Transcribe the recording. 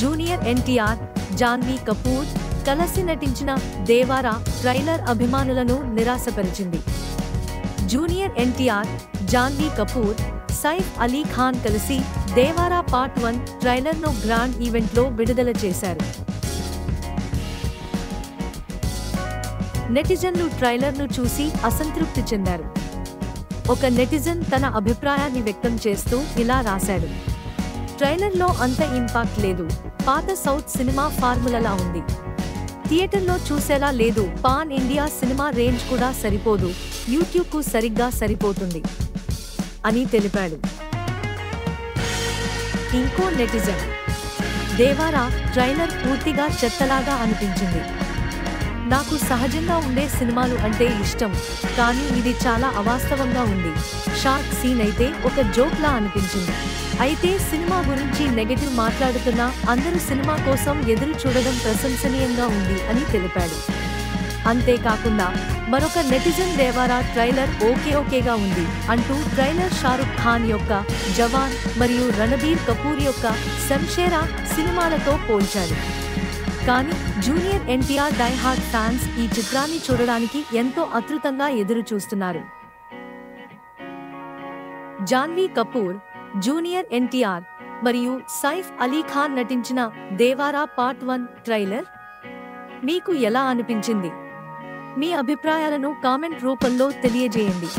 Junior NTR, Janhvi Kapoor కలిసి నటించిన Devara trailer అభిమానులను నిరాశపరిచింది. జూనియర్ ఎన్టీఆర్, జాన్వీ కపూర్, సైఫ్ అలీ ఖాన్ కలిసి దేవారా పార్ట్ 1 ట్రైలర్ను గ్రాండ్ ఈవెంట్లో విడుదల చేశారు. నెటిజన్లు ట్రైలర్ను చూసి అసంతృప్తి చెందారు. ఒక నెటిజన్ తన అభిప్రాయాన్ని వ్యక్తం చేస్తూ ఇలా రాశాడు: ట్రైలర్లో అంత ఇంపాక్ట్ లేదు, పాత సౌత్ సినిమా ఫార్ములాలా ఉంది, థియేటర్లో చూసేలా లేదు, పాన్ ఇండియా సినిమా రేంజ్ కూడా సరిపోదు, యూట్యూబ్కు సరిగ్గా సరిపోతుంది అని తెలిపాడు. ఇంకో నెటిజన్: దేవారా ట్రైలర్ పూర్తిగా చెత్తలాగా అనిపించింది, నాకు సహజంగా ఉండే సినిమాలు అంటే ఇష్టం, కానీ ఇది చాలా అవాస్తవంగా ఉంది, షార్ట్ సీన్ అయితే ఒక జోక్లా అనిపించింది, అయితే సినిమా గురించి నెగటివ్ మాట్లాడుతున్నా అందరూ సినిమా కోసం ఎదురు చూడడం ప్రశంసనీయంగా ఉంది అని తెలిపాడు. అంతేకాకుండా మరొక నెటిజన్ దేవారా ట్రైలర్ ఓకేగా ఉంది అంటూ ట్రైలర్ షారుఖ్ ఖాన్ యొక్క జవాన్ మరియు రణబీర్ కపూర్ యొక్క శంషేరా సినిమాలతో పోల్చాడు. కానీ junior NTR die hard fans ఈ చిత్రాన్ని చూడడానికి ఎంతో ఆతృతంగా ఎదురు చూస్తున్నారు. జాన్వీ కపూర్, జూనియర్ ఎన్టీఆర్ మరియు సైఫ్ అలీ ఖాన్ నటించిన దేవారా పార్ట్ 1 ట్రైలర్ మీకు ఎలా అనిపించింది? మీ అభిప్రాయాలను కామెంట్ రూపంలో తెలియజేయండి.